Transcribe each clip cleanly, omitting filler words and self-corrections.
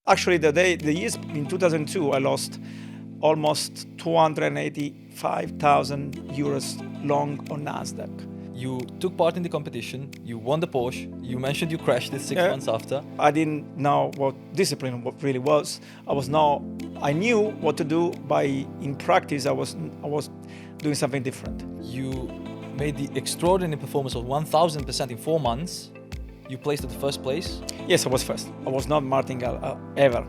Actually, the years in 2002, I lost almost 285,000 euros long on Nasdaq. You took part in the competition, you won the Porsche, you mentioned you crashed it 6 months after. I didn't know what discipline really was. I knew what to do, but in practice I was doing something different. You made the extraordinary performance of 1,000% in 4 months. You placed at the first place. Yes, I was first. I was not martingale ever.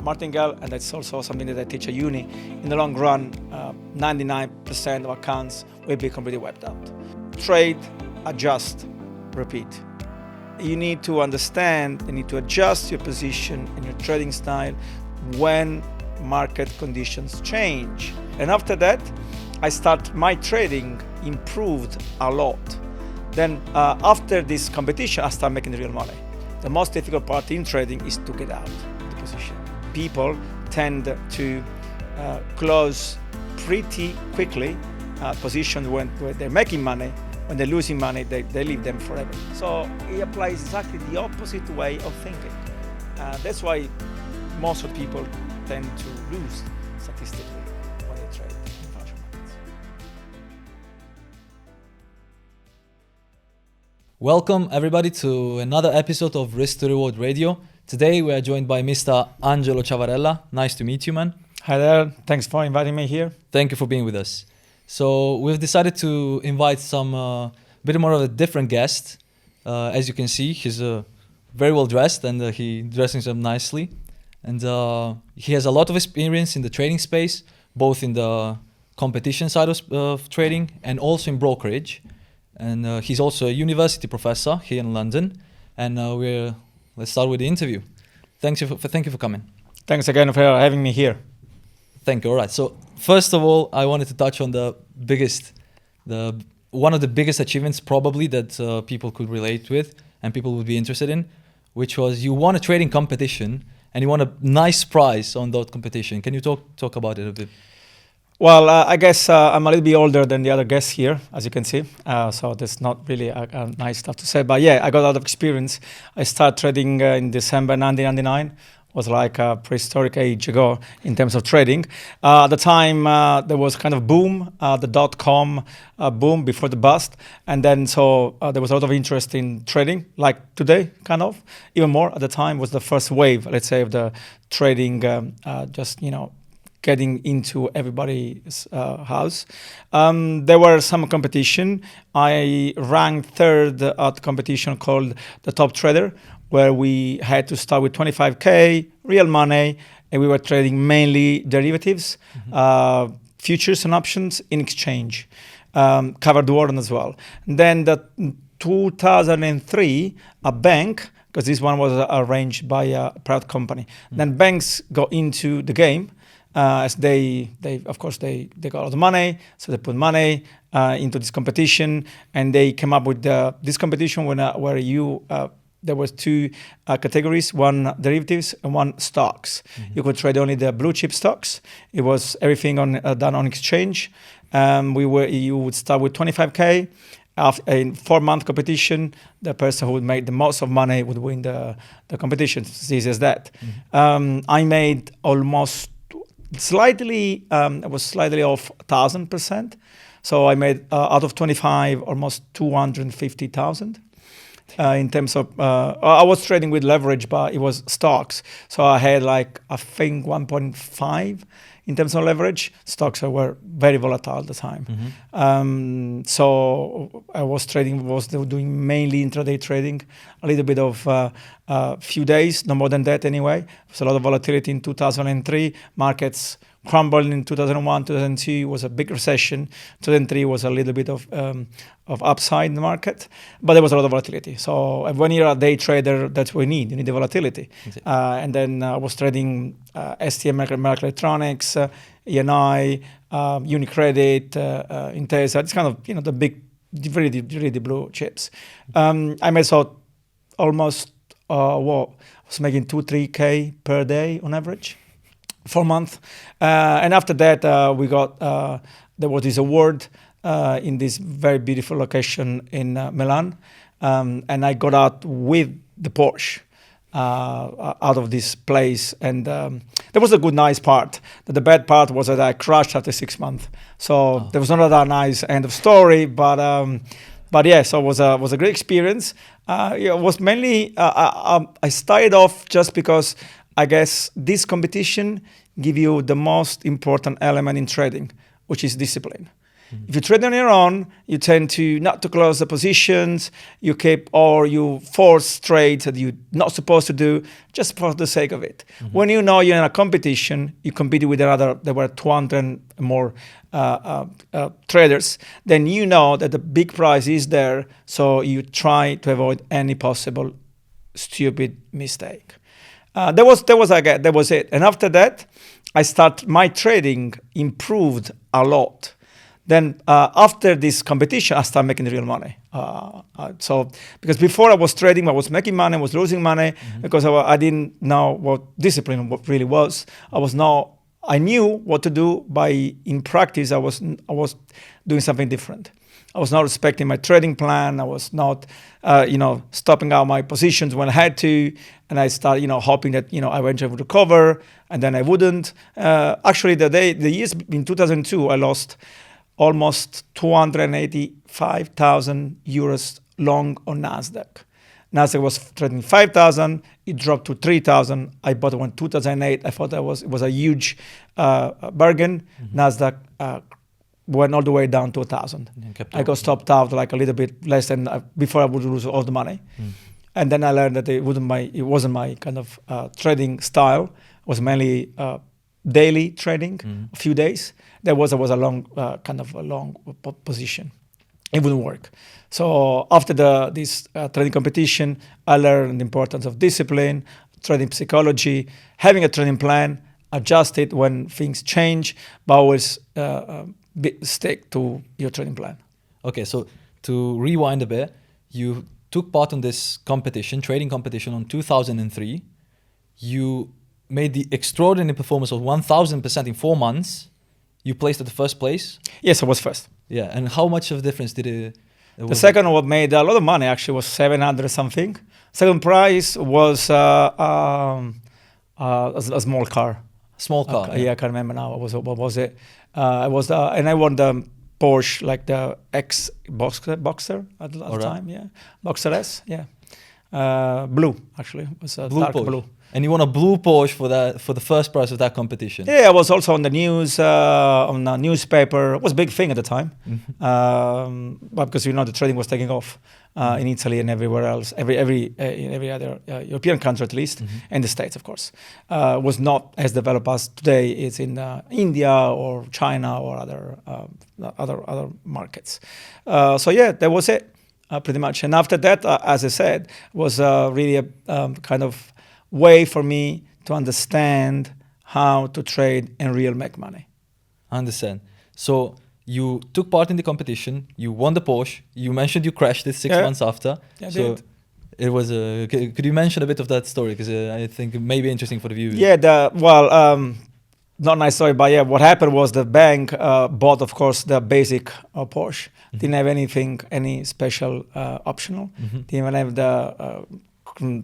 Martingale, and that's also something that I teach at uni. In the long run, 99% of accounts will be completely wiped out. Trade, adjust, repeat. You need to understand, you need to adjust your position and your trading style when market conditions change. And after that, my trading improved a lot. Then after this competition, I started making real money. The most difficult part in trading is to get out of the position. People tend to close pretty quickly positions when they're making money. When they're losing money, they leave them forever. So it applies exactly the opposite way of thinking. That's why most of the people tend to lose statistically when they trade in financial markets. Welcome everybody to another episode of Risk to Reward Radio. Today we are joined by Mr. Angelo Ciavarella. Nice to meet you, man. Hi there. Thanks for inviting me here. Thank you for being with us. So we've decided to invite some bit more of a different guest. As you can see, he's very well dressed and he dressing himself nicely. And he has a lot of experience in the trading space, both in the competition side of trading and also in brokerage. And he's also a university professor here in London. And let's start with the interview. Thank you for coming. Thanks again for having me here. Thank you. All right. So first of all, I wanted to touch on one of the biggest achievements probably that people could relate with and people would be interested in, which was you won a trading competition and you won a nice prize on that competition. Can you talk about it a bit? Well, I guess I'm a little bit older than the other guests here, as you can see. So there's not really a nice stuff to say. But yeah, I got a lot of experience. I started trading in December 1999. Was like a prehistoric age ago in terms of trading. At the time, there was kind of boom, the dot-com boom before the bust. And then so there was a lot of interest in trading, like today, kind of. Even more at the time was the first wave, let's say, of the trading, getting into everybody's house. There were some competition. I ranked third at a competition called the Top Trader, where we had to start with 25K, real money, and we were trading mainly derivatives, futures and options in exchange, covered warrant as well. And then the 2003, a bank, because this one was arranged by a private company, then banks got into the game. As they of course they got a lot of money, so they put money into this competition, and they came up with this competition where there was two categories: one derivatives and one stocks. You could trade only the blue chip stocks. It was everything done on exchange. You would start with 25K. After a 4-month competition, the person who would make the most of money would win the competition. It's easy as that. I made almost slightly off 1,000%. So I made out of 25 almost 250,000. In terms of, I was trading with leverage, but it was stocks. So I had I think 1.5 in terms of leverage. Stocks were very volatile at the time. So I was doing mainly intraday trading, a little bit of few days, no more than that anyway. There was a lot of volatility in 2003. Markets crumbled in 2001, 2002 was a big recession. 2003 was a little bit of upside in the market, but there was a lot of volatility. So when you're a day trader, that's what you need. You need the volatility. And then I was trading STM Electronics, ENI, Unicredit, Intesa. It's kind of the big, really, really blue chips. I made almost I was making 2-3K per day on average. 4 months, and after that we got there was this award in this very beautiful location in Milan, and I got out with the Porsche. out of this place. And there was a good, nice part. The bad part was that I crashed after 6 months. So there was not that nice end of story, but yeah, so it was a great experience. It was mainly I started off just because I guess this competition give you the most important element in trading, which is discipline. If you trade on your own, you tend to not to close the positions, you keep or you force trades that you're not supposed to do just for the sake of it. When you know you're in a competition, you compete with there were 200 more traders, then you know that the big prize is there, so you try to avoid any possible stupid mistake. That was it. And after that, my trading improved a lot. Then after this competition, I started making real money. So because before I was trading, I was making money, I was losing money because I didn't know what discipline really was. I knew what to do, but in practice, I was doing something different. I was not respecting my trading plan. I was not, stopping out my positions when I had to, and I started, hoping that I eventually would recover, and then I wouldn't. Actually, the years in 2002, I lost almost 285,000 euros long on Nasdaq. Nasdaq was trading 5,000. It dropped to 3,000. I bought it in 2008. I thought it was a huge bargain. Nasdaq went all the way down to 1,000. I got stopped out like a little bit less than before I would lose all the money. And then I learned that it wasn't my kind of trading style. It was mainly daily trading, a few days. There was a long position. It wouldn't work. So after this trading competition, I learned the importance of discipline, trading psychology, having a trading plan, adjust it when things change, but always stick to your trading plan. Okay, so to rewind a bit, you took part in this trading competition in 2003. You made the extraordinary performance of 1,000% in 4 months. You placed at the first place. Yes, I was first. Yeah, and how much of a difference did it? The second one made a lot of money. Actually, was 700 something. Second prize was a small car. Small car. Yeah, I can't remember now. What was it? And I won the Porsche, like the X Boxer at the time. Yeah, Boxer S. Yeah, blue actually. It was a dark blue. And you won a blue Porsche for the first prize of that competition. Yeah, I was also on the news, on the newspaper. It was a big thing at the time, but because the trading was taking off in Italy and everywhere else, in every other European country at least, and the States, of course, was not as developed as today is in India or China or other markets. So yeah, that was it, pretty much. And after that, as I said, was really a kind of way for me to understand how to trade and really make money. I understand. So you took part in the competition, you won the Porsche, you mentioned you crashed it 6 months after. Yeah, so did. It was could you mention a bit of that story? Because I think it may be interesting for the viewers. Yeah, not nice story, but yeah, what happened was the bank bought, of course, the basic Porsche. Didn't have any special optional. Didn't even have the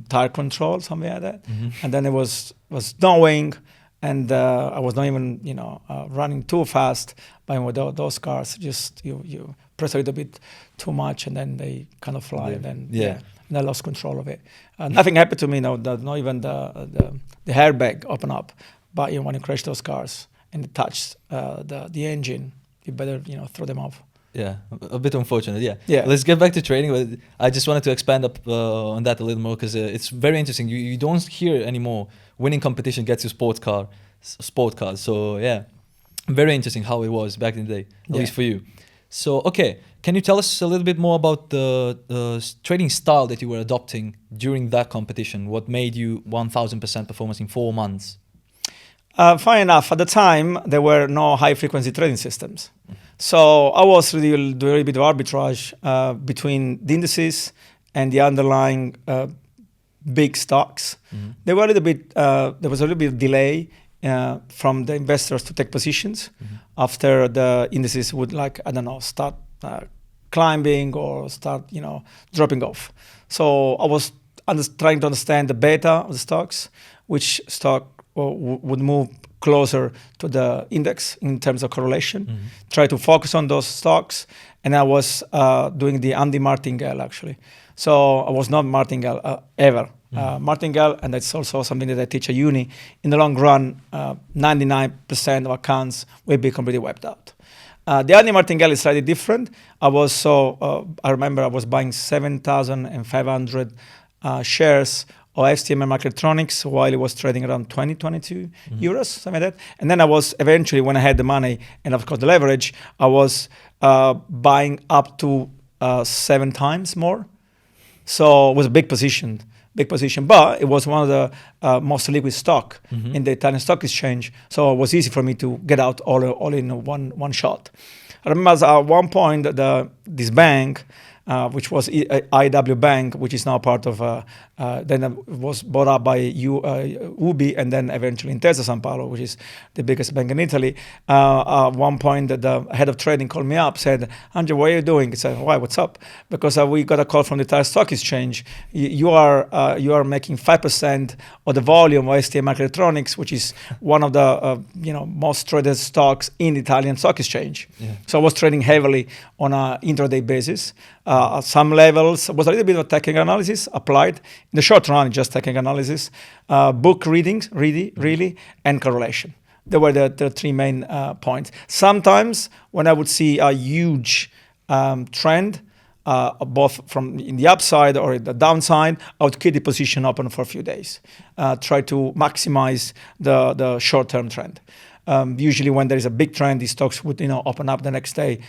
tire control, something like that. And then it was snowing, and I was not even running too fast. But with those cars, just you press a little bit too much, and then they kind of fly. And then and I lost control of it. Nothing happened to me. No, not even the airbag opened up. But when you crash those cars and it touches the engine, you better throw them off. Yeah, a bit unfortunate. Yeah. Let's get back to trading. But I just wanted to expand up on that a little more because it's very interesting. You don't hear anymore. Winning competition gets you sport cars. So yeah, very interesting how it was back in the day, at least for you. So okay, can you tell us a little bit more about the trading style that you were adopting during that competition? What made you 1,000% performance in 4 months? Funny enough, at the time, there were no high-frequency trading systems. So I was really doing a bit of arbitrage between the indices and the underlying big stocks. There was a little bit of delay from the investors to take positions after the indices would start climbing or start dropping off. So trying to understand the beta of the stocks, which stock would move closer to the index in terms of correlation. Try to focus on those stocks. And I was doing the anti-martingale, actually. So I was not martingale ever. Martingale, and that's also something that I teach at uni. In the long run, 99% of accounts will be completely wiped out. The anti-martingale is slightly different. I remember I was buying 7,500 shares of STM Microelectronics while it was trading around 22 euros, something like that. And then I was eventually, when I had the money and of course the leverage, I was buying up to 7 times more. So it was a big position, but it was one of the most liquid stock in the Italian stock exchange. So it was easy for me to get out all in one shot. I remember at one point this bank, which was IW Bank, which is now part of, then it was bought up by UBI and then eventually Intesa Sanpaolo, which is the biggest bank in Italy. At one point, the head of trading called me up, said, "Angelo, what are you doing?" I said, "Why? What's up?" Because we got a call from the Italian Stock Exchange. You are making 5% of the volume of STM Microelectronics, which is one of the most traded stocks in the Italian Stock Exchange. Yeah. So I was trading heavily on an intraday basis. At some levels, was a little bit of technical analysis applied. In the short run, just technical analysis, book readings, really, and correlation. They were the 3 main points. Sometimes when I would see a huge trend, both from in the upside or the downside, I would keep the position open for a few days. Try to maximize the short-term trend. Usually when there is a big trend, these stocks would open up the next day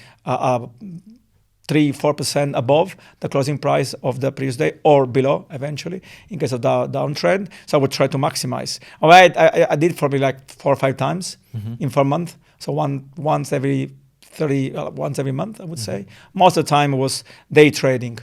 3-4% above the closing price of the previous day or below eventually in case of the downtrend. So I would try to maximize. I did probably like 4 or 5 times in 4 months. So once every month, I would say. Most of the time it was day trading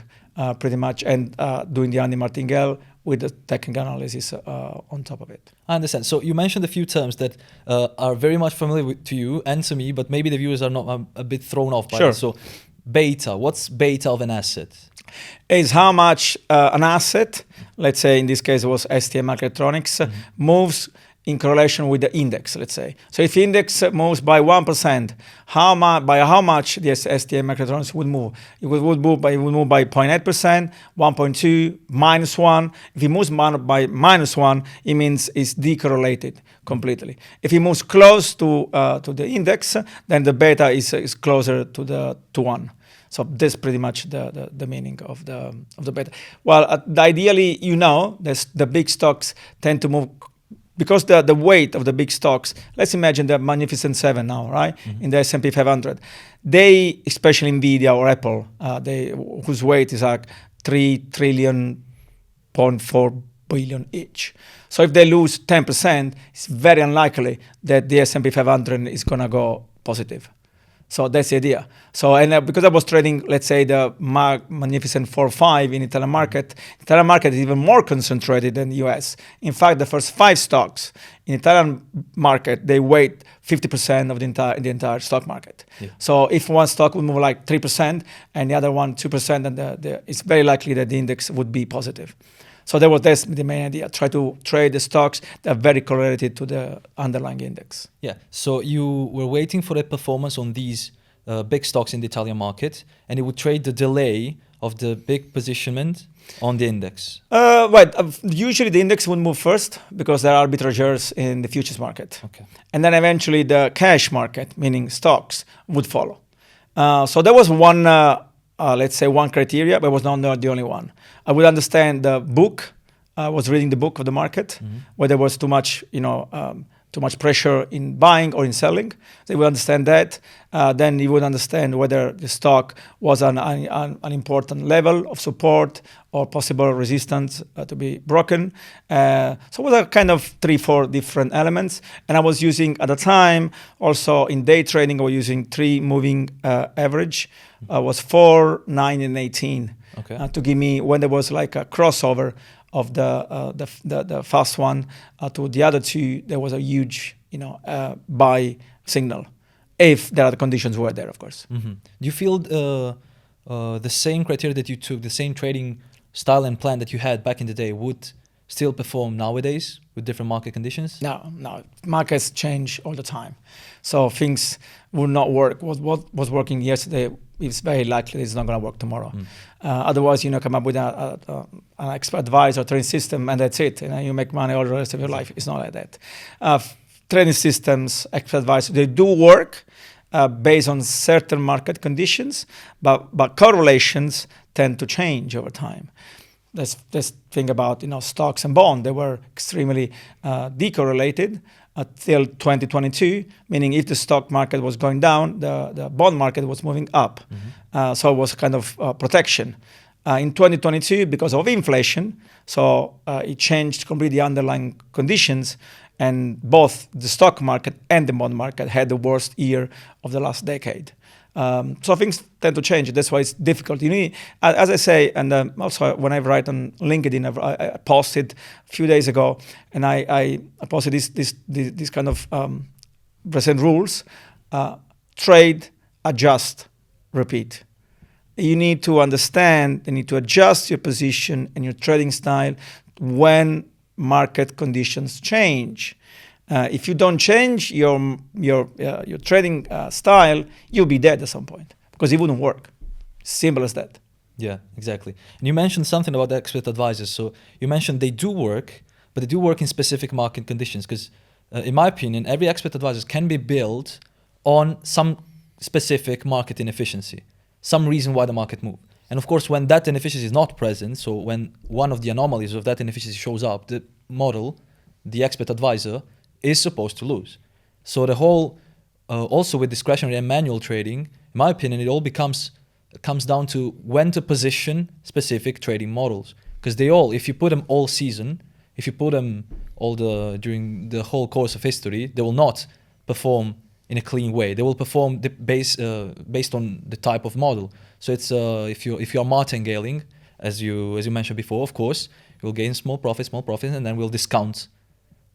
pretty much and doing the anti-martingale with the technical analysis on top of it. I understand. So you mentioned a few terms that are very much familiar to you and to me, but maybe the viewers are not a bit thrown off by it. So beta, what's beta of an asset? Is how much an asset, let's say in this case it was STM Microelectronics, moves in correlation with the index, let's say. So if the index moves by 1%, by how much the STM Microelectronics would move? It would move by 0.8%, 1.2, -1. If it moves by -1, it means it's decorrelated completely. If it moves close to the index, then the beta is closer to 1. So that's pretty much the meaning of the beta. Well, ideally, the big stocks tend to move because the weight of the big stocks. Let's imagine the Magnificent Seven now, right? In the S&P 500, they, especially Nvidia or Apple, whose weight is like 3.4 trillion each. So if they lose 10%, it's very unlikely that the S&P 500 is gonna go positive. So that's the idea. So because I was trading, let's say, the Magnificent 4 or 5 in Italian market is even more concentrated than the US. In fact, the first 5 stocks in Italian market, they weight 50% of the entire stock market. Yeah. So if one stock would move like 3% and the other one 2%, then it's very likely that the index would be positive. So that's the main idea. Try to trade the stocks that are very correlated to the underlying index. Yeah. So you were waiting for the performance on these big stocks in the Italian market, and it would trade the delay of the big positionment on the index. Right. Usually the index would move first because there are arbitrageurs in the futures market. Okay. And then eventually the cash market, meaning stocks, would follow. So there was one, let's say, one criteria, but it was not the only one. I would understand the book. I was reading the book of the market, where there was too much pressure in buying or in selling. They would understand that. Then you would understand whether the stock was an important level of support or possible resistance to be broken. So it was a kind of 3-4 different elements. And I was using, at the time, also in day trading, I was using 3 moving average. Was 4, 9, and 18. Okay. To give me, when there was like a crossover of the fast one to the other 2, there was a huge buy signal, if there are the conditions were there, of course. Do you feel the same criteria that you took, the same trading style and plan that you had back in the day would still perform nowadays with different market conditions? No. Markets change all the time. So things will not work. What was working yesterday is very likely it's not going to work tomorrow. Otherwise, come up with an expert advice or trading system, and that's it. You make money all the rest of your life. It's not like that. Trading systems, expert advice, they do work based on certain market conditions, but correlations tend to change over time. Let's think about stocks and bonds. They were extremely decorrelated until 2022, meaning if the stock market was going down, the bond market was moving up. So it was kind of protection. In 2022, because of inflation, so it changed completely the underlying conditions, and both the stock market and the bond market had the worst year of the last decade. So things tend to change. That's why it's difficult. As I say, and also when I write on LinkedIn, I posted a few days ago, and I posted this kind of present rules: trade, adjust, repeat. You need to understand. You need to adjust your position and your trading style when market conditions change. If you don't change your trading style, you'll be dead at some point because it wouldn't work. Simple as that. Yeah, exactly. And you mentioned something about expert advisors. So you mentioned they do work, but they do work in specific market conditions. Because in my opinion, every expert advisor can be built on some specific market inefficiency, some reason why the market moved. And of course, when that inefficiency is not present, so when one of the anomalies of that inefficiency shows up, the model, the expert advisor, is supposed to lose. So the whole, also with discretionary and manual trading, in my opinion, it all comes down to when to position specific trading models. Because if you put them all season, if you put them during the whole course of history, they will not perform in a clean way. They will perform based on the type of model. So it's if you are martingaling, as you mentioned before, of course, you'll gain small profits, and then we'll discount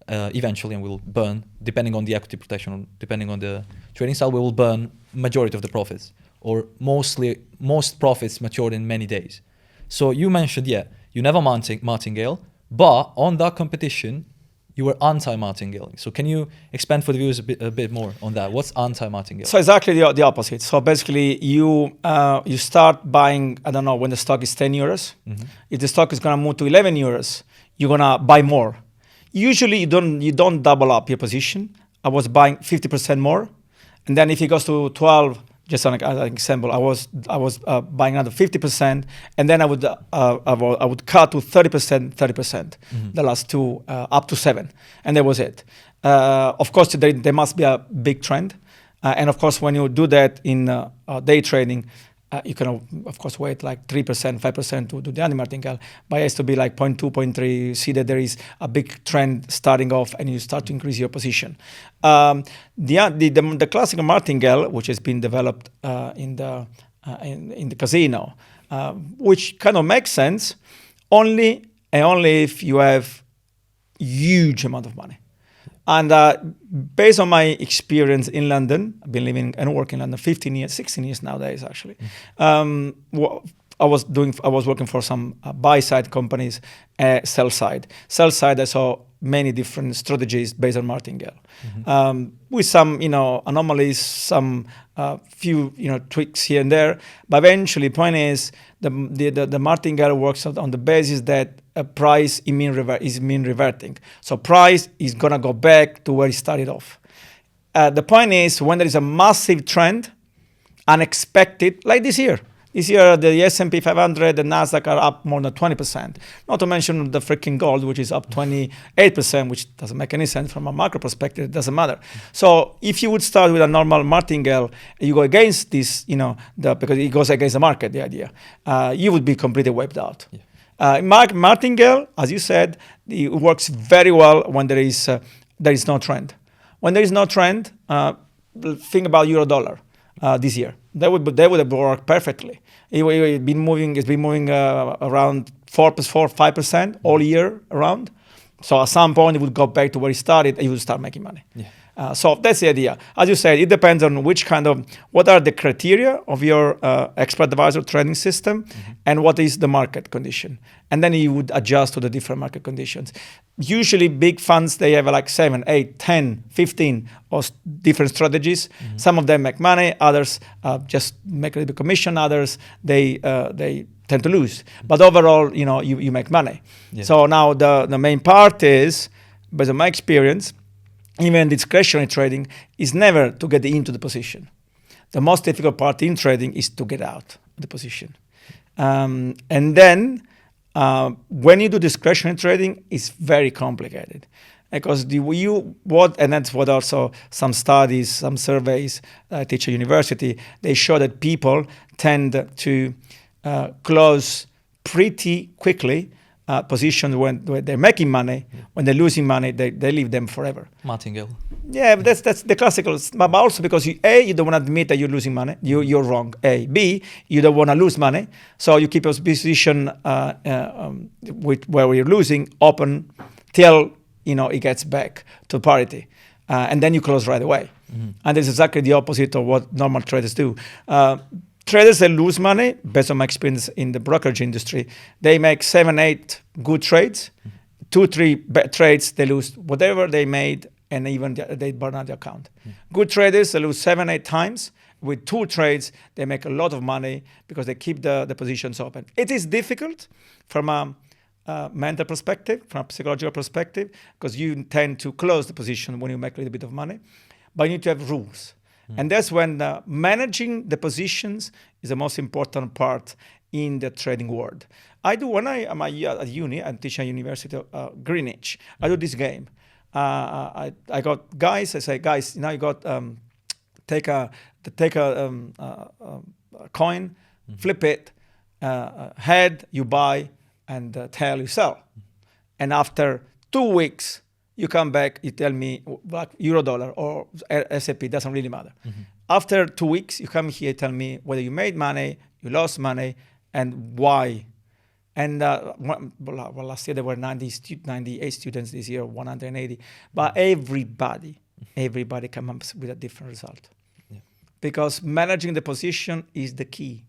eventually, and we'll burn, depending on the equity protection, depending on the trading style, we will burn majority of the profits, or most profits matured in many days. So you mentioned, you never martingale, but on that competition, you were anti-martingaling. So can you expand for the viewers a bit more on that? What's anti-martingale? So exactly the opposite. So basically, you start buying, I don't know, when the stock is 10 euros. If the stock is going to move to 11 euros, you're going to buy more. Usually, you don't double up your position. I was buying 50% more. And then if it goes to 12, just as an example, I was buying another 50%, and then I would cut to 30%, the last two up to 7, and that was it. Of course, there must be a big trend, and of course, when you do that in day trading, you can of course wait like 3%, 5% to do the anti-martingale, but it has to be like 0.2, 0.3. See that there is a big trend starting off, and you start to increase your position. The classical martingale, which has been developed in the casino, which kind of makes sense, only if you have huge amount of money. And based on my experience in London, I've been living and working in London 15 years, 16 years nowadays actually. I was working for some buy-side companies, sell-side. Sell-side, I saw many different strategies based on martingale, with some anomalies, some few tweaks here and there. But eventually, point is the martingale works out on the basis that a price is mean reverting. So price is gonna go back to where it started off. The point is, when there is a massive trend, unexpected, like this year. This year, the S&P 500, the Nasdaq are up more than 20%. Not to mention the freaking gold, which is up 28%, which doesn't make any sense from a macro perspective. It doesn't matter. So if you would start with a normal martingale, you go against this, because it goes against the market, the idea, you would be completely wiped out. Yeah. Martingale, as you said, it works very well when there is no trend. When there is no trend, think about euro dollar this year. That would have worked perfectly. It's been moving around 4%, 5% all year around. So at some point, it would go back to where it started, and you would start making money. Yeah. So that's the idea. As you said, it depends on what are the criteria of your expert advisor trading system, and what is the market condition. And then you would adjust to the different market conditions. Usually big funds, they have like 7, 8, 10, 15 different strategies. Some of them make money, others just make a little bit commission, others they tend to lose. But overall, you make money. Yeah. So now the main part is, based on my experience, even discretionary trading is never to get into the position. The most difficult part in trading is to get out of the position. And then when you do discretionary trading, it's very complicated. Because and that's what also some studies, some surveys I teach at university, they show that people tend to close pretty quickly positions when they're making money. When they're losing money, they leave them forever. Martingale. Yeah, but that's the classical. But also because you don't want to admit that you're losing money. You're wrong. B, you don't want to lose money, so you keep your position where you're losing open till it gets back to parity, and then you close right away. And that's exactly the opposite of what normal traders do. Traders that lose money, based on my experience in the brokerage industry, they make 7, 8 good trades, 2, 3 bad trades, they lose whatever they made, and even they burn out the account. Good traders, they lose 7, 8 times. With 2 trades, they make a lot of money because they keep the positions open. It is difficult from a mental perspective, from a psychological perspective, because you tend to close the position when you make a little bit of money, but you need to have rules. And that's when managing the positions is the most important part in the trading world. When I am at uni, I'm teaching at University of Greenwich, I do this game. I got guys, I say, guys, now you got, take a coin, flip it, head, you buy, and tail, you sell. And after 2 weeks, you come back, you tell me like euro dollar or S&P, doesn't really matter. After 2 weeks, you come here, tell me whether you made money, you lost money, and why. And last year there were 98 students, this year 180. But everybody comes up with a different result. Yeah. Because managing the position is the key.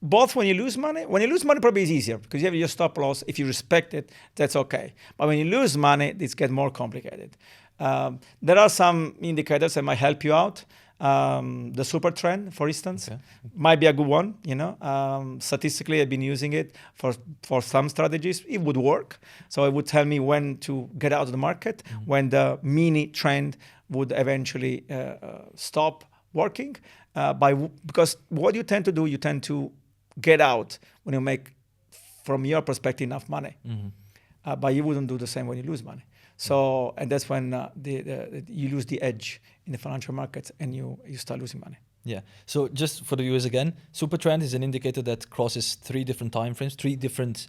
Both when you lose money probably is easier because you have your stop loss. If you respect it, that's okay. But when you lose money, this gets more complicated. There are some indicators that might help you out. The super trend, for instance, might be a good one. Statistically, I've been using it for some strategies. It would work. So it would tell me when to get out of the market, when the mini trend would eventually stop working. Because what you tend to do, you tend to get out when you make, from your perspective, enough money. But you wouldn't do the same when you lose money. So, and that's when you lose the edge in the financial markets and you start losing money. Yeah. So just for the viewers again, super trend is an indicator that crosses 3 different time frames, 3 different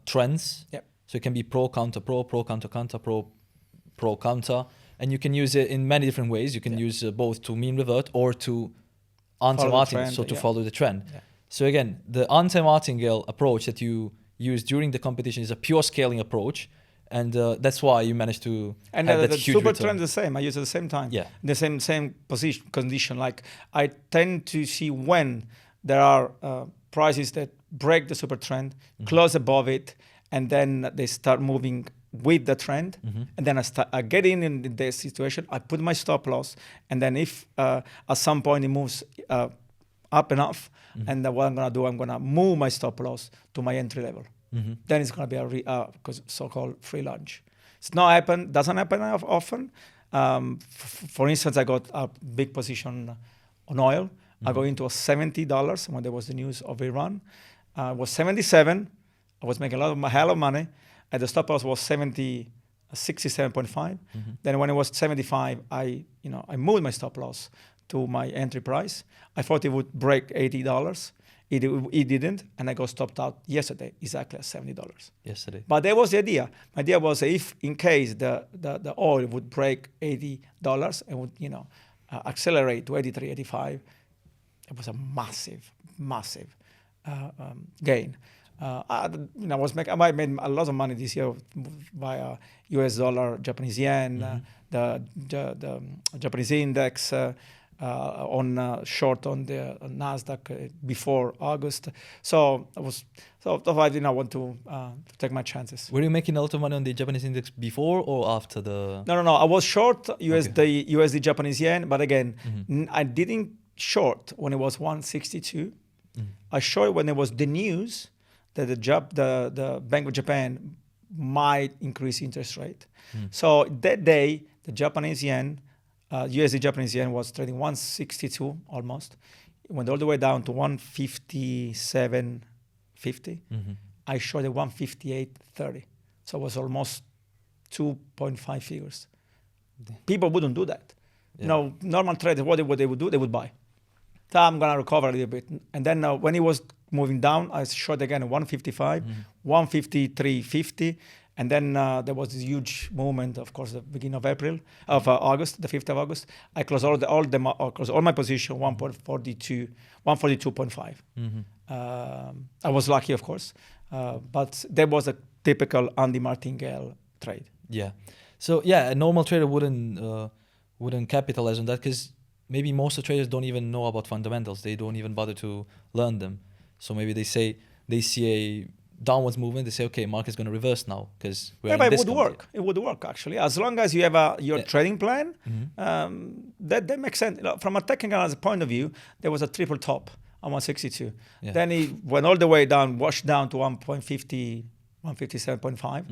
trends. Yep. So it can be pro, counter, pro, pro, counter, counter, pro, counter. And you can use it in many different ways. You can use both to mean revert or to anti-martingale, so to follow the trend. Yeah. So again, the anti-martingale approach that you use during the competition is a pure scaling approach. And that's why you managed to have that huge super return. trend is the same. I use it at the same time. Yeah. The same condition. Like I tend to see when there are prices that break the super trend, close above it, and then they start moving with the trend. And then I get in this situation, I put my stop loss, and then if at some point it moves up enough, and then what I'm gonna do, I'm gonna move my stop loss to my entry level. Then it's going to be a so-called free lunch. Doesn't happen often. For instance, I got a big position on oil. I go into $70 when there was the news of Iran. It was 77. I was making a hell of money. And the stop loss was 67.5. Then when it was 75, I moved my stop loss to my entry price. I thought it would break $80. It didn't, and I got stopped out yesterday, exactly at $70. Yesterday. But that was the idea. My idea was if, in case the oil would break $80 and would accelerate to 83, 85, it was a massive gain. I might made a lot of money this year via US dollar, Japanese yen, the Japanese index, on short on the Nasdaq before August. So I want to take my chances. Were you making a lot of money on the Japanese index before or after the? No. I was short USD Japanese yen, but again, I didn't short when it was 162. I short when it was the news that the Bank of Japan might increase interest rate. So that day, the Japanese yen, USD Japanese yen was trading 162 almost. It went all the way down to 157.50. I short at 158.30. So it was almost 2.5 figures. People wouldn't do that. Yeah. Normal traders, what they would do, they would buy. So I'm going to recover a little bit. And then when it was moving down, I short again at 155, 153.50. And then there was this huge movement, of course, the beginning of August, the 5th of August. I closed all my position, 142.5. I was lucky, of course, but that was a typical anti-martingale trade. Yeah. So yeah, a normal trader wouldn't capitalize on that because maybe most of the traders don't even know about fundamentals. They don't even bother to learn them. So maybe they see a downwards movement. They say, okay, market's going to reverse now because we're in but this. It would work actually, as long as you have your trading plan. That makes sense. From a technical analysis point of view, there was a triple top on 162. Yeah. Then it went all the way down, washed down to 1.50, 157.5,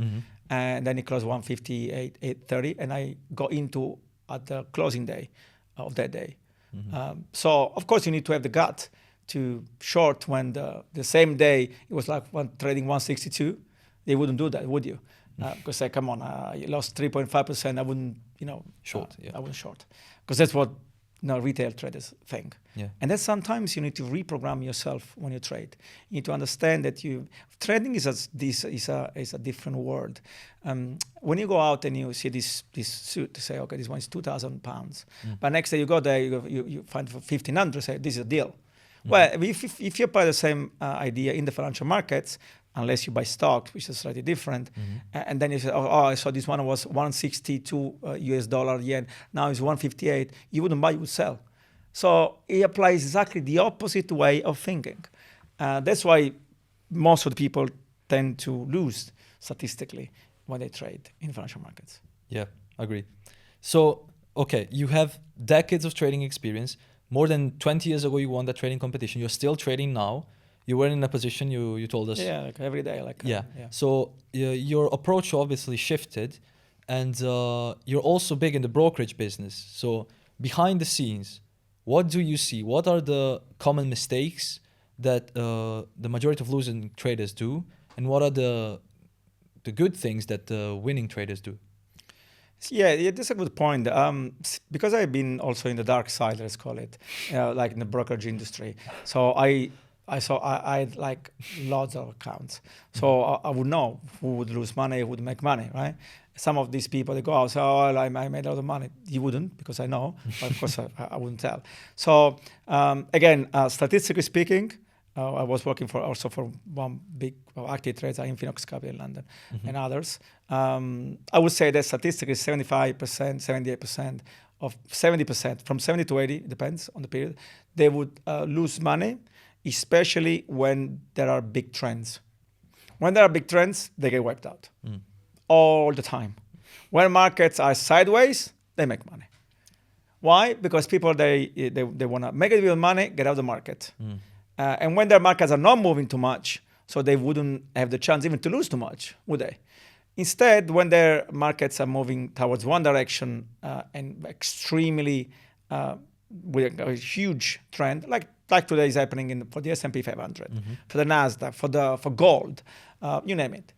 and then it closed 158.830, and I got into at the closing day of that day. So of course you need to have the gut to short when the same day it was like trading 162. They wouldn't do that, would you? Because say, come on, you lost 3.5%. I wouldn't, short. I wouldn't short, because that's what retail traders think. Yeah. And then sometimes you need to reprogram yourself when you trade. You need to understand that trading is a different world. When you go out and you see this suit, to say, okay, this one is £2,000, but next day you go there, you find for 1,500, say this is a deal. Well, if you apply the same idea in the financial markets, unless you buy stocks, which is slightly different, and then you say, I saw this one was 162 US dollar yen, now it's 158, you wouldn't buy, you would sell. So it applies exactly the opposite way of thinking. That's why most of the people tend to lose statistically when they trade in financial markets. Yeah, agree. So, okay, you have decades of trading experience. More than 20 years ago, you won that trading competition. You're still trading now. You were in a position, you told us. Yeah, like every day. So your approach obviously shifted, and you're also big in the brokerage business. So behind the scenes, what do you see? What are the common mistakes that the majority of losing traders do? And what are the good things that winning traders do? Yeah, that's a good point. Because I've been also in the dark side, let's call it, like in the brokerage industry. So I had like lots of accounts. So I would know who would lose money, who would make money, right? Some of these people, they go out, say, I made a lot of money. You wouldn't, because I know, but of course I wouldn't tell. So again, statistically speaking, I was working for one big active trader, Infinox Capital in London, and others. I would say that statistically 75%, 78% of 70%, from 70 to 80, depends on the period, they would lose money, especially when there are big trends. When there are big trends, they get wiped out all the time. When markets are sideways, they make money. Why? Because people, they want to make a bit of money, get out of the market. And when their markets are not moving too much, so they wouldn't have the chance even to lose too much, would they? Instead, when their markets are moving towards one direction and extremely with a huge trend, like today is happening for the S&P 500, for the Nasdaq, for gold, you name it,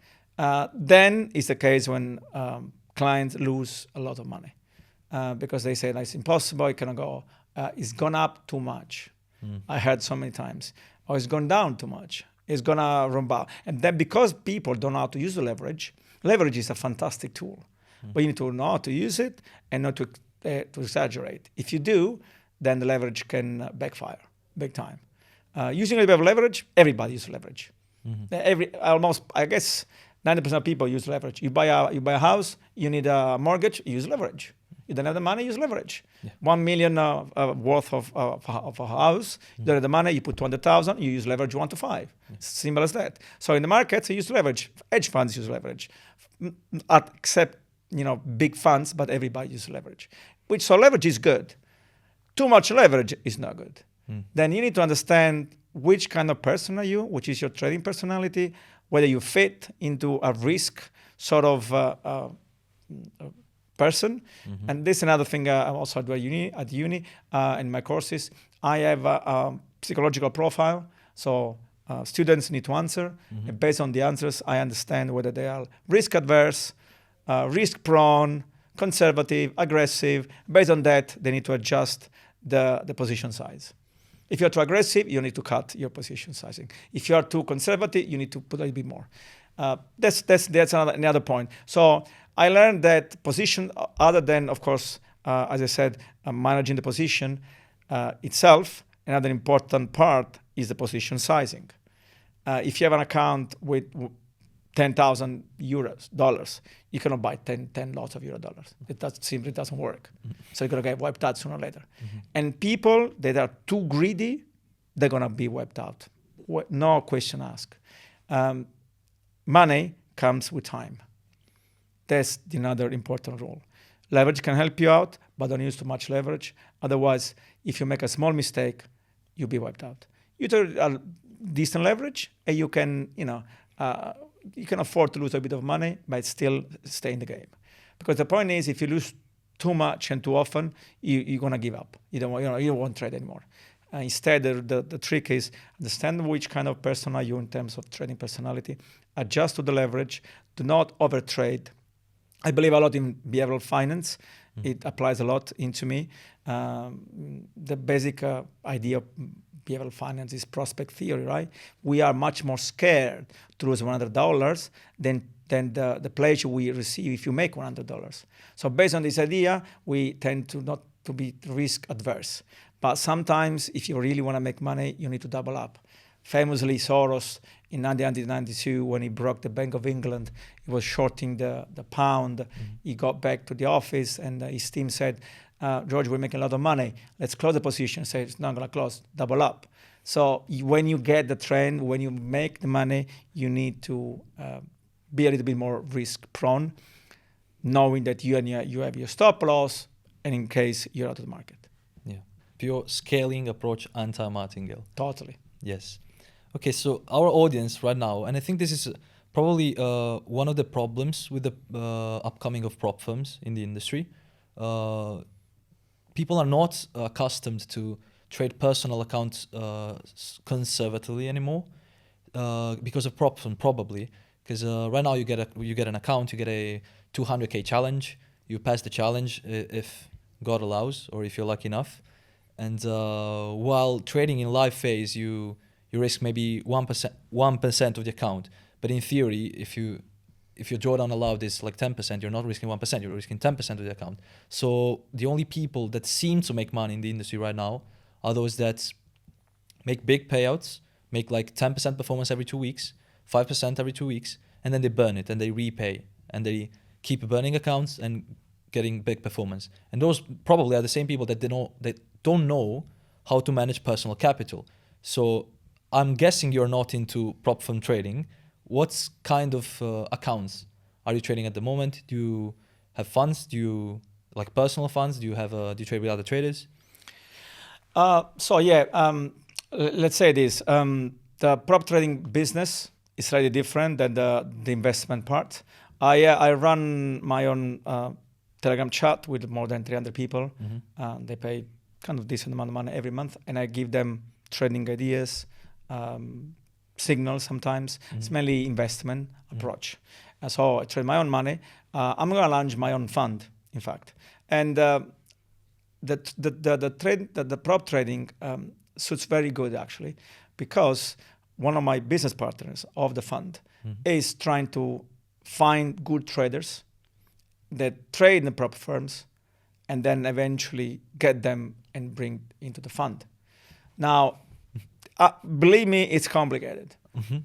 then it's the case when clients lose a lot of money because they say, it's impossible, it cannot go, it's gone up too much. I heard so many times, it's gone down too much. It's going to run back. And then because people don't know how to use the leverage is a fantastic tool. But you need to know how to use it and not to exaggerate. If you do, then the leverage can backfire big time. Using a bit of leverage, everybody uses leverage. Almost, I guess, 90% of people use leverage. You buy a house, you need a mortgage, you use leverage. You don't have the money, use leverage. Yeah. 1 million worth of a house, you don't have the money, you put 200,000, you use leverage 1 to 5. Yeah. Simple as that. So in the markets, you use leverage. Hedge funds use leverage, except big funds, but everybody uses leverage. So leverage is good. Too much leverage is not good. Then you need to understand which kind of person are you, which is your trading personality, whether you fit into a risk sort of person. And this is another thing I also do at uni in my courses. I have a psychological profile. So students need to answer. And based on the answers, I understand whether they are risk adverse, risk prone, conservative, aggressive. Based on that, they need to adjust the position size. If you're too aggressive, you need to cut your position sizing. If you are too conservative, you need to put a little bit more. That's another point. So I learned that position, other than, of course, as I said, managing the position itself, another important part is the position sizing. If you have an account with 10,000 dollars, you cannot buy 10 lots of $. It simply doesn't work. So you're going to get wiped out sooner or later. And people that are too greedy, they're going to be wiped out. No question asked. Money comes with time. That's another important rule. Leverage can help you out, but don't use too much leverage. Otherwise, if you make a small mistake, you'll be wiped out. You take a decent leverage, and you can, you can afford to lose a bit of money, but still stay in the game. Because the point is, if you lose too much and too often, you're gonna give up. You don't want to trade anymore. Instead, the trick is understand which kind of person are you in terms of trading personality. Adjust to the leverage. Do not overtrade. I believe a lot in behavioral finance. It applies a lot into me. The basic idea of behavioral finance is prospect theory, right? We are much more scared to lose $100 than the pleasure we receive if you make $100. So based on this idea, we tend to not to be risk adverse. But sometimes, if you really want to make money, you need to double up. Famously, Soros in 1992, when he broke the Bank of England, he was shorting the pound. He got back to the office, and his team said, George, we're making a lot of money. Let's close the position. Say it's not going to close. Double up. So when you get the trend, when you make the money, you need to be a little bit more risk prone, knowing that you have your stop loss, and in case you're out of the market. Yeah, pure scaling approach, anti-martingale. Totally. Yes. Okay, so our audience right now, and I think this is probably one of the problems with the upcoming of prop firms in the industry. People are not accustomed to trade personal accounts conservatively anymore because of prop firm, probably. Because right now you get an account, you get a 200K challenge, you pass the challenge if God allows, or if you're lucky enough. And while trading in live phase, you risk maybe 1% of the account. But in theory, if your drawdown allowed is like 10%, you're not risking 1%, you're risking 10% of the account. So the only people that seem to make money in the industry right now are those that make big payouts, make like 10% performance every 2 weeks, 5% every 2 weeks, and then they burn it and they repay and they keep burning accounts and getting big performance. And those probably are the same people that don't know how to manage personal capital. So I'm guessing you're not into prop firm trading. What kind of accounts are you trading at the moment? Do you have funds? Do you like personal funds? Do you trade with other traders? Let's say this. The prop trading business is slightly different than the investment part. I run my own Telegram chat with more than 300 people. They pay kind of decent amount of money every month, and I give them trading ideas, signals sometimes. It's mainly investment approach. So I trade my own money. I'm going to launch my own fund, in fact. And the prop trading suits very good, actually, because one of my business partners of the fund is trying to find good traders that trade in the prop firms and then eventually get them and bring into the fund. Now, believe me, it's complicated.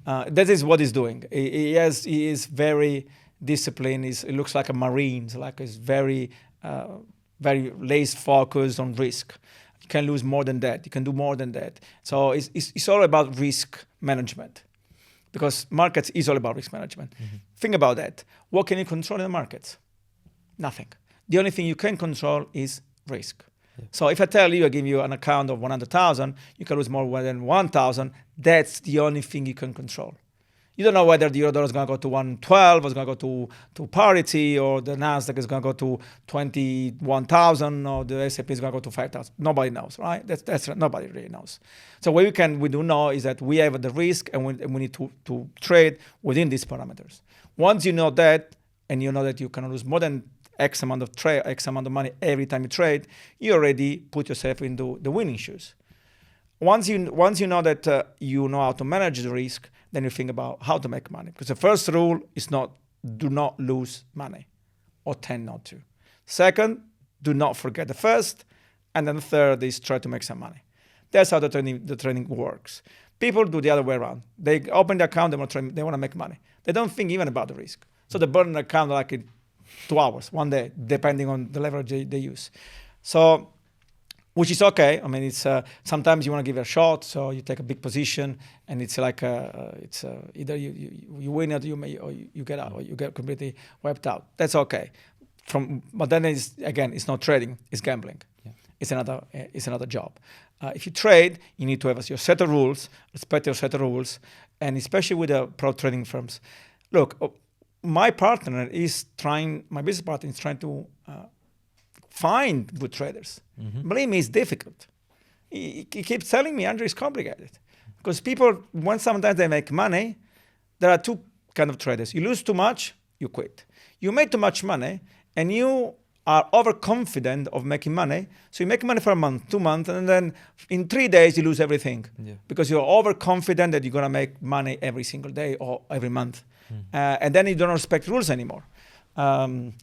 That is what he's doing. He is very disciplined. He looks like a marine. Like he's very laser focused on risk. You can lose more than that. You can do more than that. So it's all about risk management, because markets is all about risk management. Think about that. What can you control in the markets? Nothing. The only thing you can control is risk. Yeah. So if I tell you, I give you an account of 100,000, you can lose more than 1,000. That's the only thing you can control. You don't know whether the euro dollar is going to go to 112, or it's going to go to parity, or the Nasdaq is going to go to 21,000, or the S&P is going to go to 5,000. Nobody knows, right? That's nobody really knows. So what we do know is that we have the risk, and we need to trade within these parameters. Once you know that, and you know that you can lose more than X amount of money every time you trade, you already put yourself into the winning shoes. Once you know that you know how to manage the risk, then you think about how to make money. Because the first rule is do not lose money, or tend not to. Second, do not forget the first. And then the third is try to make some money. That's how the trading works. People do the other way around. They open the account, they want to make money. They don't think even about the risk. So they burn an account like in 2 hours, 1 day, depending on the leverage they use. So, which is okay. I mean, it's sometimes you want to give it a shot, so you take a big position, and it's like either you win it, or you get out, or you get completely wiped out. That's okay. But then it's not trading; it's gambling. Yeah. It's another job. If you trade, you need to have your set of rules, respect your set of rules, and especially with the pro trading firms. Look, my business partner is trying to find good traders. Believe me, it's difficult. He keeps telling me, Andrew, it's complicated. Because people, sometimes they make money, there are two kind of traders. You lose too much, you quit. You make too much money, and you are overconfident of making money. So you make money for a month, 2 months, and then in 3 days you lose everything. Yeah. Because you're overconfident that you're going to make money every single day or every month. And then you don't respect rules anymore.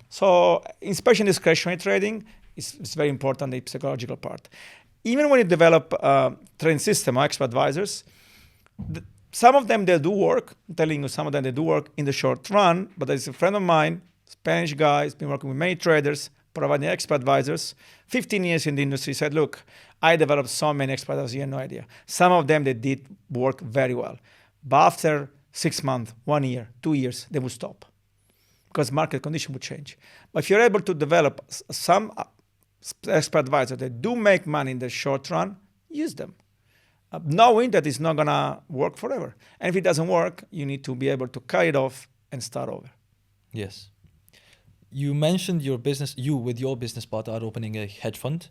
So especially in discretionary trading, it's very important, the psychological part. Even when you develop a trading system or expert advisors, some of them, they do work. I'm telling you, some of them, they do work in the short run. But there's a friend of mine, Spanish guy, has been working with many traders, providing expert advisors. 15 years in the industry, said, look, I developed so many expert advisors, you have no idea. Some of them, they did work very well. But after 6 months, 1 year, 2 years, they would stop, because market condition would change. But if you're able to develop some expert advisors that do make money in the short run, use them, knowing that it's not going to work forever. And if it doesn't work, you need to be able to cut it off and start over. Yes. You mentioned your business, with your business partner are opening a hedge fund.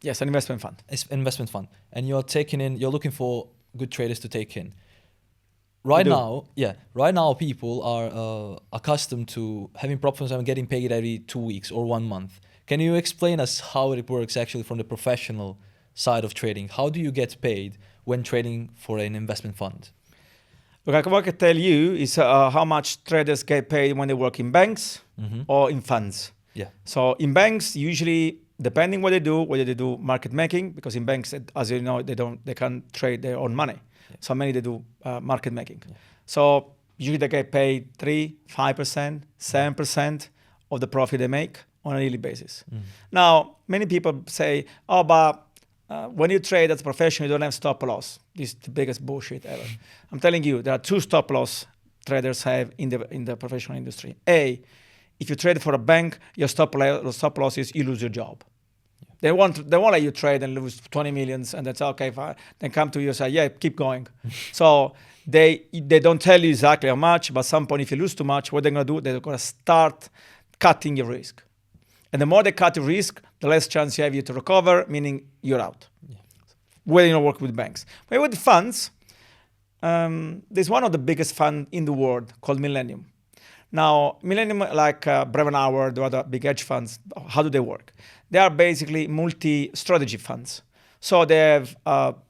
Yes, an investment fund. It's an investment fund. And you're looking for good traders to take in. Right now, people are accustomed to having prop funds and getting paid every 2 weeks or 1 month. Can you explain us how it works actually from the professional side of trading? How do you get paid when trading for an investment fund? Look, what I can tell you is how much traders get paid when they work in banks or in funds. Yeah. So in banks, usually, depending what they do, whether they do market making, because in banks, as you know, they can't trade their own money. Yeah. So many they do market making. Yeah. So usually they get paid 3%, 5%, 7% of the profit they make on a yearly basis. Now, many people say, oh, but when you trade as a professional, you don't have stop loss. This is the biggest bullshit ever. I'm telling you, there are 2 stop loss traders have in the professional industry. A, if you trade for a bank, your stop loss is you lose your job. They won't let you trade and lose 20 millions, and that's okay. Fine. Then come to you and say, yeah, keep going. So they don't tell you exactly how much, but at some point, if you lose too much, what they're going to do, they're going to start cutting your risk. And the more they cut your risk, the less chance you have to recover, meaning you're out. Yeah. When you don't work with banks. But with funds, there's one of the biggest funds in the world called Millennium. Now, Millennium, like Brevan Howard, the other big hedge funds, how do they work? They are basically multi-strategy funds. So they have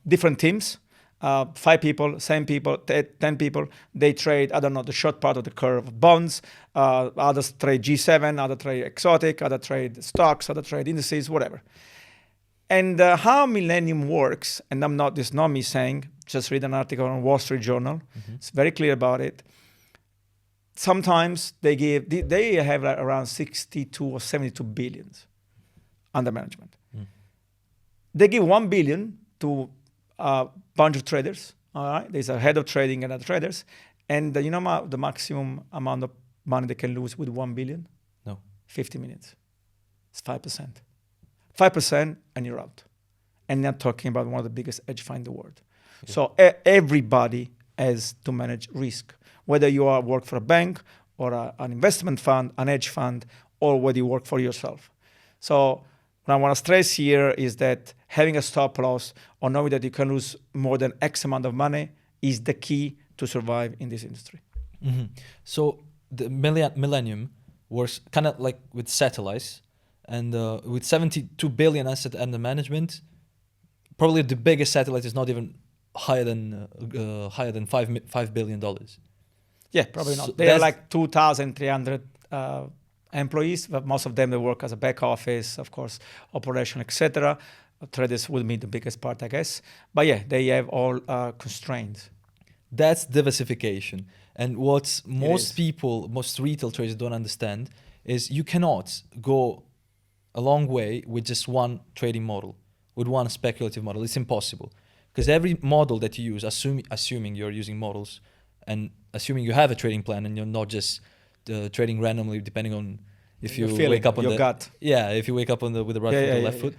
different teams, 5 people, 7 people, 10 people. They trade, I don't know, the short part of the curve, bonds. Others trade G7, others trade exotic, others trade stocks, others trade indices, whatever. And how Millennium works, and this is not me saying, just read an article on Wall Street Journal. It's very clear about it. Sometimes they have like around 62 or 72 billions under management. They give 1 billion to a bunch of traders. All right, there's a head of trading and other traders, and you know the maximum amount of money they can lose with 1 billion? No. 50 minutes. It's 5%. 5% and you're out. And they're talking about one of the biggest hedge funds in the world. Yeah. So everybody has to manage risk, whether you work for a bank or an investment fund, an hedge fund, or whether you work for yourself. So what I want to stress here is that having a stop loss or knowing that you can lose more than X amount of money is the key to survive in this industry. So the millennium was kind of like with satellites, and with 72 billion asset under management, probably the biggest satellite is not even higher than $5 billion. Yeah, probably not. They are like 2,300 employees, but most of them they work as a back office, of course, operation, etc. Traders will be the biggest part, I guess. But yeah, they have all constraints. That's diversification. And what most retail traders don't understand is you cannot go a long way with just one trading model, with one speculative model. It's impossible. Because every model that you use, assuming you're using models and assuming you have a trading plan and you're not just trading randomly depending on if you wake up on your gut. Yeah, if you wake up on with the right foot or left foot.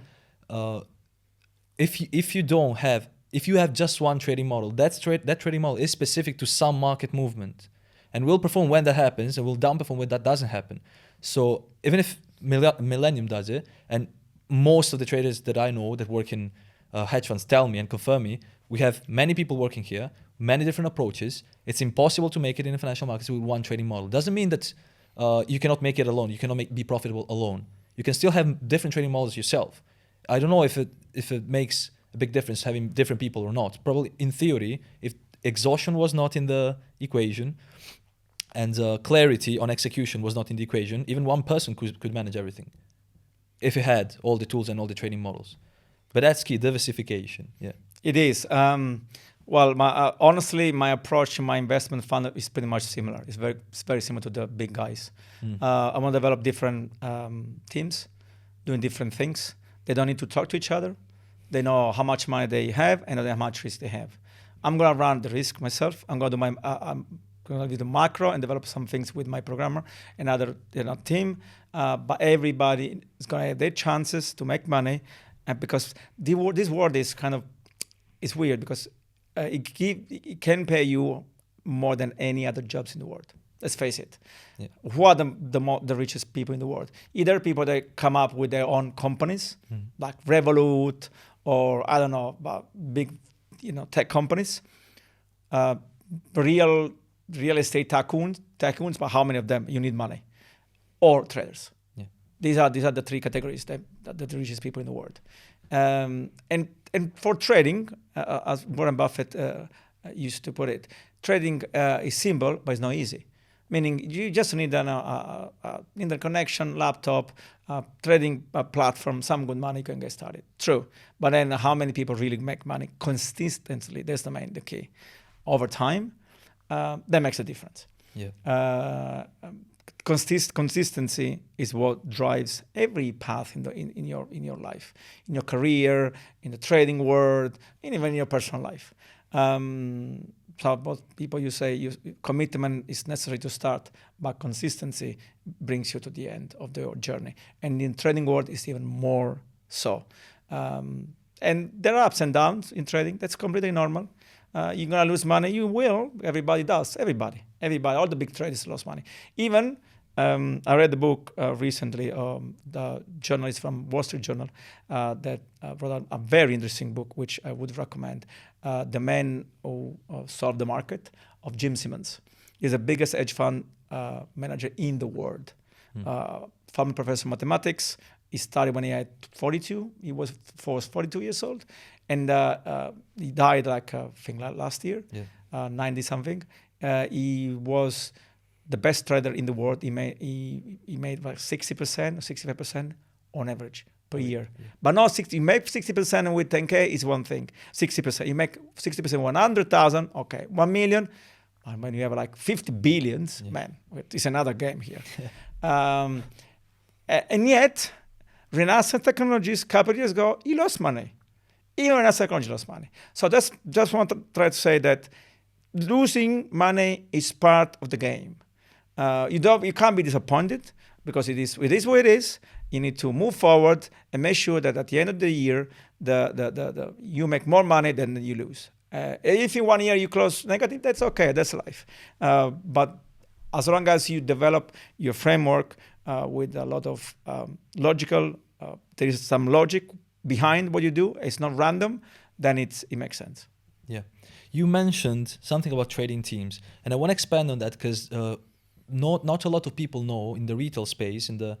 If you have just one trading model, that trading model is specific to some market movement and will perform when that happens and will down perform when that doesn't happen. So even if Millennium does it, and most of the traders that I know that work in hedge funds tell me and confirm me, we have many people working here, many different approaches. It's impossible to make it in the financial markets with one trading model. Doesn't mean that you cannot make it alone. You cannot be profitable alone. You can still have different trading models yourself. I don't know if it makes a big difference having different people or not. Probably in theory, if exhaustion was not in the equation and clarity on execution was not in the equation, even one person could manage everything if he had all the tools and all the trading models. But that's key, diversification. Yeah, it is. Well, honestly, my approach to my investment fund is pretty much similar. It's very similar to the big guys. I want to develop different teams doing different things. They don't need to talk to each other. They know how much money they have and how much risk they have. I'm going to run the risk myself. I'm going to do I'm going to do the macro and develop some things with my programmer and other team. But everybody is going to have their chances to make money. And because this world is it's weird because it can pay you more than any other jobs in the world. Let's face it. Yeah. Who are the richest people in the world? Either people that come up with their own companies, like Revolut, or I don't know, big, tech companies, real estate tycoons, but how many of them you need money, or traders. Yeah. These are the three categories that the richest people in the world. And for trading, as Warren Buffett used to put it, trading is simple, but it's not easy. Meaning you just need an interconnection, laptop, trading platform, some good money, you can get started. True. But then how many people really make money consistently? That's the key. Over time, that makes a difference. Yeah. Consistency is what drives every path in your life, in your career, in the trading world, and even in your personal life. So both people, you say commitment is necessary to start, but consistency brings you to the end of the journey. And in trading world, it's even more so. And there are ups and downs in trading. That's completely normal. You're going to lose money. You will. Everybody does. Everybody. All the big traders lost money. Even, I read the book recently, the journalist from Wall Street Journal that wrote a very interesting book, which I would recommend. The Man Who Solved the Market, of Jim Simmons. He's the biggest hedge fund manager in the world. Former professor of mathematics. He started when he had 42. He was 42 years old. And he died I think last year, 90-something. He was the best trader in the world. He made like 60% or 65% on average per year. But not 60. You make 60% with 10K is one thing. 60%. You make 60% 100,000. Okay, 1 million. And when you have like 50 billions, man, it's another game here. And yet, Renaissance Technologies, a couple of years ago, he lost money. Even Renaissance Technology lost money. So that's just want to try to say that losing money is part of the game. You can't be disappointed because it is what it is. You need to move forward and make sure that at the end of the year, you make more money than you lose. If in 1 year you close negative, that's okay. That's life. But as long as you develop your framework with a lot of logical, there is some logic behind what you do. It's not random. Then it makes sense. Yeah, you mentioned something about trading teams, and I want to expand on that because not a lot of people know in the retail space, in the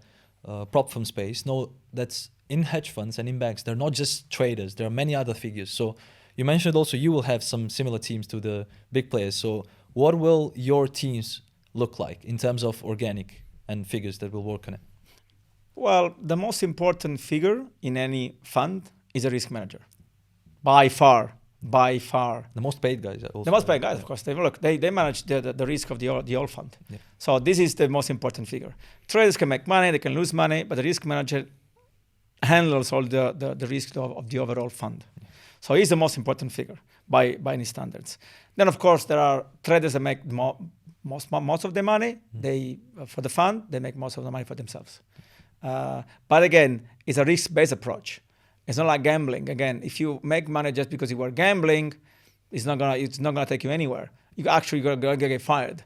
prop firm space, know that in hedge funds and in banks, they're not just traders. There are many other figures. So you mentioned also you will have some similar teams to the big players. So what will your teams look like in terms of organic and figures that will work on it? Well, the most important figure in any fund is a risk manager. By far. The most paid guys. Also. The most paid guys, of course. They manage the risk of the whole fund. Yeah. So this is the most important figure. Traders can make money, they can lose money, but the risk manager handles all the risk of the overall fund. Yeah. So he's the most important figure by any standards. Then, of course, there are traders that make most of the money. They for the fund, they make most of the money for themselves. But again, it's a risk-based approach. It's not like gambling. Again, if you make money just because you were gambling, it's not gonna take you anywhere. You actually gonna get fired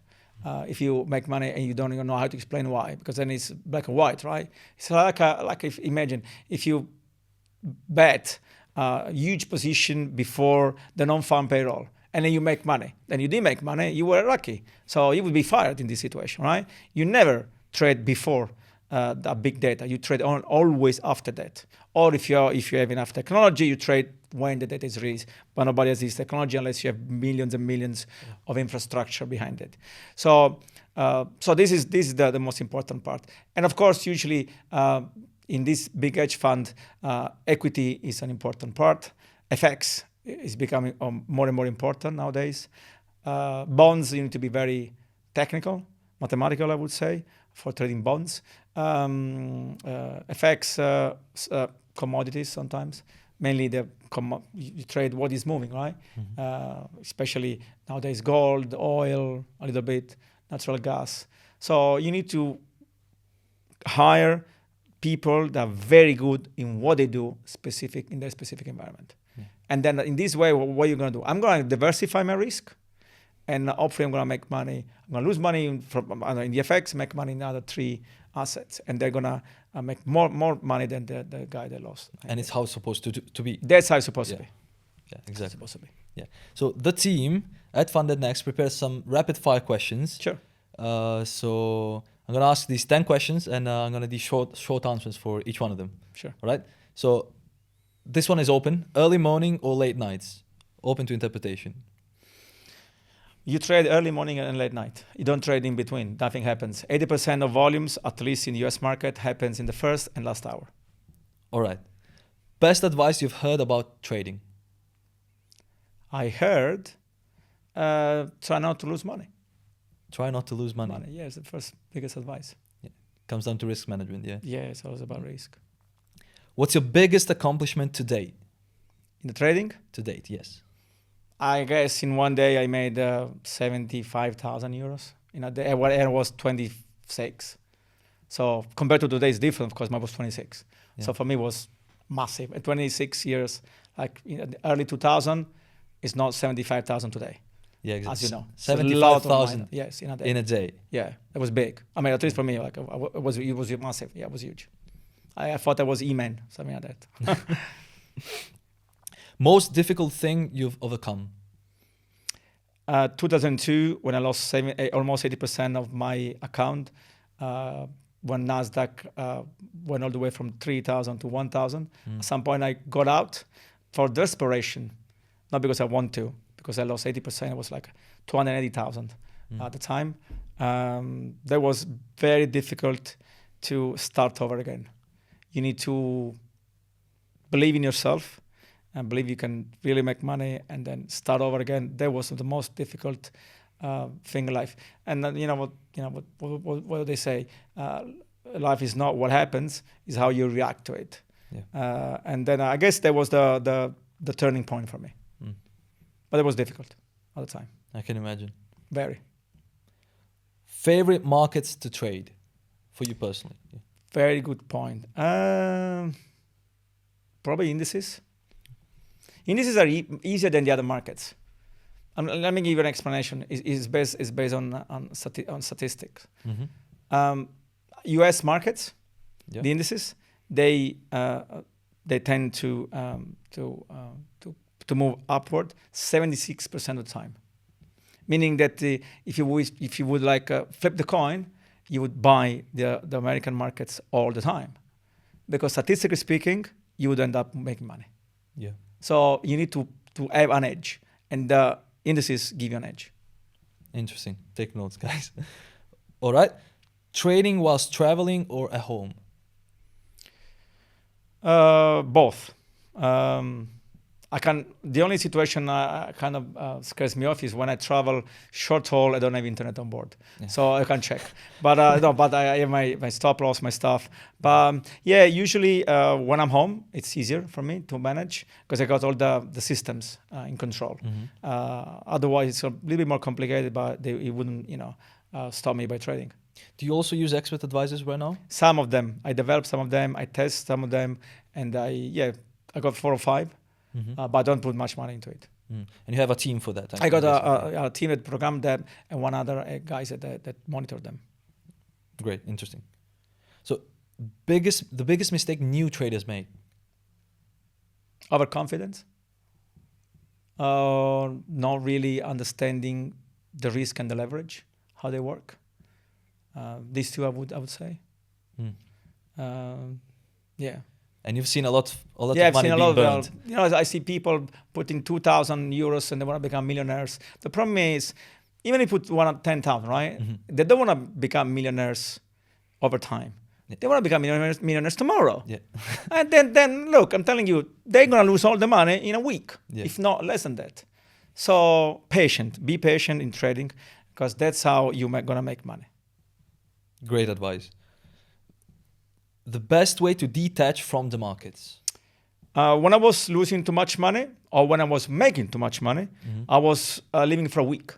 if you make money and you don't even know how to explain why, because then it's black and white, right? It's imagine if you bet a huge position before the non-farm payroll, and then you make money. Then you didn't make money. You were lucky, so you would be fired in this situation, right? You never trade before the big data. You trade always after that. Or if you have enough technology, you trade when the data is released. But nobody has this technology unless you have millions and millions of infrastructure behind it. So this is the most important part. And of course, usually in this big hedge fund, equity is an important part. FX is becoming more and more important nowadays. Bonds, you need to be very technical, mathematical, I would say, for trading bonds. FX, commodities sometimes, mainly you trade what is moving, right? Especially nowadays, gold, oil, a little bit, natural gas. So you need to hire people that are very good in what they do in their specific environment. And then in this way, what are you going to do? I'm going to diversify my risk. And hopefully I'm going to make money. I'm going to lose money in the FX, make money in the other 3 assets. And they're going to make more money than the guy that lost. And it's how it's supposed to be. That's how it's supposed to be. Yeah, exactly. It's supposed to be. Yeah. So the team at FundedNext prepared some rapid fire questions. Sure. So I'm going to ask these 10 questions and I'm going to do short answers for each one of them. Sure. All right. So this one is open. Early morning or late nights? Open to interpretation. You trade early morning and late night. You don't trade in between. Nothing happens. 80% of volumes, at least in the US market, happens in the first and last hour. All right. Best advice you've heard about trading? I heard, try not to lose money. Try not to lose money. Yeah, it's the first biggest advice. Yeah. Comes down to risk management, yeah? Yeah, it's always about risk. What's your biggest accomplishment to date? In the trading? To date, yes. I guess in one day I made 75,000 euros in a day. Well, it was 26. So compared to today, it's different because mine was 26. Yeah. So for me, it was massive. At 26 years, like in the early 2000, it's not 75,000 today. Yeah, exactly. As you know, 75,000. Yes, in a day. In a day. Yeah, it was big. I mean, at least for me, like it was massive. Yeah, it was huge. I thought I was E-Man, something like that. Most difficult thing you've overcome? 2002, when I lost almost 80% of my account, when NASDAQ went all the way from 3,000 to 1,000. At some point, I got out for desperation, not because I want to, because I lost 80%. It was like 280,000 at the time. That was very difficult to start over again. You need to believe in yourself and believe you can really make money and then start over again. That was the most difficult thing in life. And then, what do they say? Life is not what happens, is how you react to it. Yeah. And then I guess that was the turning point for me. But it was difficult all the time. I can imagine. Very. Favorite markets to trade for you personally? Yeah. Very good point. Probably indices. Indices are easier than the other markets. Let me give you an explanation. It's based on statistics. U.S. markets, the indices, they tend to move upward 76% of the time. Meaning that if you would like flip the coin, you would buy the American markets all the time, because statistically speaking, you would end up making money. Yeah. So you need to have an edge, and the indices give you an edge. Interesting. Take notes, guys. All right. Trading whilst traveling or at home? Both. The only situation kind of scares me off is when I travel short haul. I don't have internet on board, so I can't check. But no, but I have my stop loss, my stuff. But usually when I'm home, it's easier for me to manage because I got all the systems in control. Otherwise, it's a little bit more complicated, but it wouldn't stop me by trading. Do you also use expert advisors right now? Some of them. I develop some of them. I test some of them, and I got 4 or 5. But I don't put much money into it. And you have a team for that? I got a team that programmed them and one other guys that monitor them. Great, interesting. So the biggest mistake new traders make? Overconfidence. Not really understanding the risk and the leverage, how they work. These two I would say. Yeah. And you've seen a lot of I've money seen being burned. I see people putting 2,000 euros and they want to become millionaires. The problem is, even if you put 10,000, right? They don't want to become millionaires over time. They want to become millionaires tomorrow. Yeah. And then look, I'm telling you, they're going to lose all the money in a week, if not less than that. So be patient in trading, because that's how you're going to make money. Great advice. The best way to detach from the markets? When I was losing too much money, or when I was making too much money, I was leaving for a week.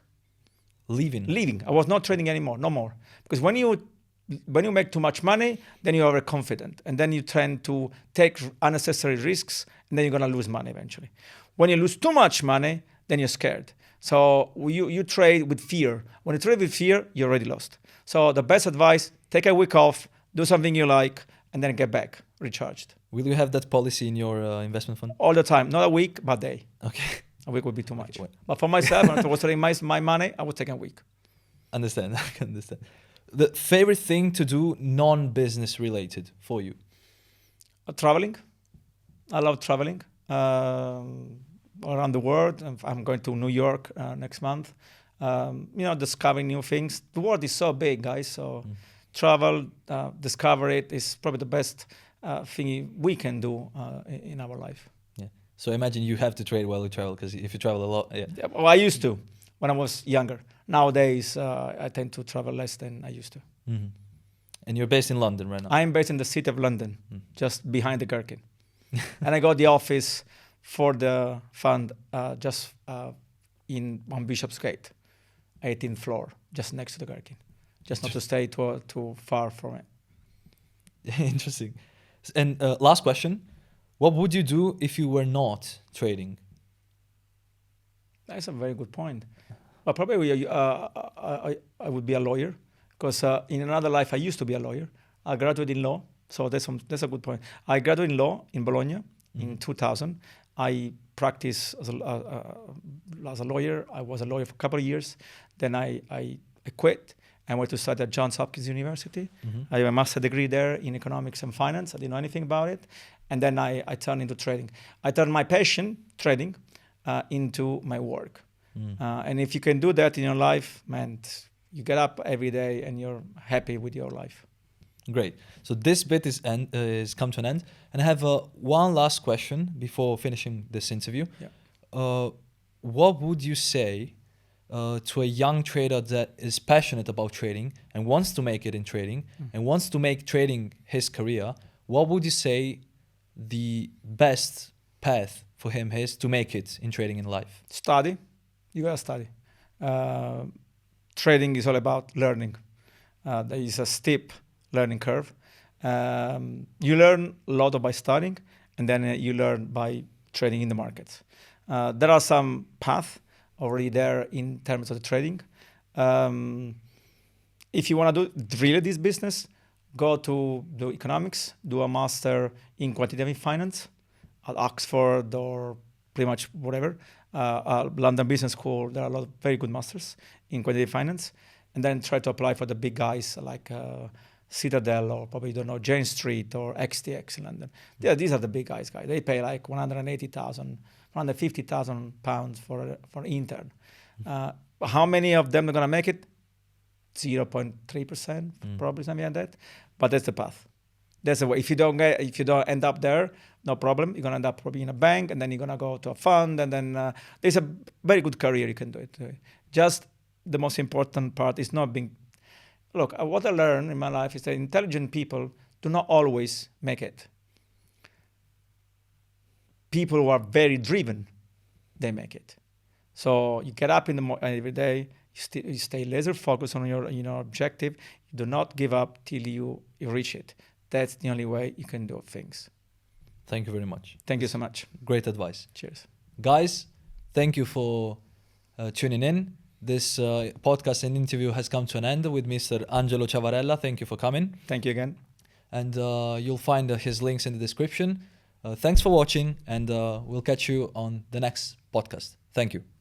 Leaving. I was not trading anymore, no more. Because when you make too much money, then you are overconfident, and then you tend to take unnecessary risks, and then you're gonna lose money eventually. When you lose too much money, then you're scared. So you trade with fear. When you trade with fear, you're already lost. So the best advice: take a week off, do something you like, and then get back recharged. Will you have that policy in your investment fund? All the time, not a week, but a day. Okay. A week would be too much. But for myself, when I was trading my money, I would take a week. Understand. I can understand. The favorite thing to do non-business related for you? Traveling. I love traveling around the world. I'm going to New York next month. Discovering new things. The world is so big, guys. So travel, discover it is probably the best thing we can do in our life. Yeah. So imagine you have to trade while you travel, because if you travel a lot, Well, I used to when I was younger. Nowadays, I tend to travel less than I used to. And you're based in London right now? I'm based in the city of London, just behind the Gherkin. And I got the office for the fund just on Bishopsgate, 18th floor, just next to the Gherkin. Just not to stay too far from it. Interesting. And last question. What would you do if you were not trading? That's a very good point. Well, probably I would be a lawyer, because in another life I used to be a lawyer. I graduated in law, so that's a good point. I graduated in law in Bologna in 2000. I practiced as a lawyer. I was a lawyer for a couple of years. Then I quit. I went to study at Johns Hopkins University. I have a master's degree there in economics and finance. I didn't know anything about it. And then I turned into trading. I turned my passion, trading, into my work. And if you can do that in your life, man, you get up every day and you're happy with your life. Great. So this bit is come to an end, and I have one last question before finishing this interview. Yeah. What would you say to a young trader that is passionate about trading and wants to make it in trading and wants to make trading his career? What would you say the best path for him is to make it in trading in life? Study. You gotta study. Trading is all about learning. There is a steep learning curve. You learn a lot by studying, and then you learn by trading in the markets. There are some paths already there in terms of the trading. If you want to do really this business, go to do economics, do a master in quantitative finance at Oxford or pretty much whatever. London Business School, there are a lot of very good masters in quantitative finance. And then try to apply for the big guys like Citadel or probably, Jane Street or XTX in London. Yeah, these are the big guys. They pay like 180,000, 150,000 pounds for an intern. How many of them are going to make it? 0.3%, probably something like that. But that's the path. That's the way. If you don't end up there, no problem. You're gonna end up probably in a bank, and then you're gonna go to a fund, and then there's a very good career you can do it. Just the most important part is not being. Look, what I learned in my life is that intelligent people do not always make it. People who are very driven, they make it. So you get up in the morning every day. You stay laser focused on your objective. You do not give up till you reach it. That's the only way you can do things. Thank you very much. Thank you so much. Great advice. Cheers. Guys, thank you for tuning in. This podcast and interview has come to an end with Mr. Angelo Ciavarella. Thank you for coming. Thank you again. And you'll find his links in the description. Thanks for watching, and we'll catch you on the next podcast. Thank you.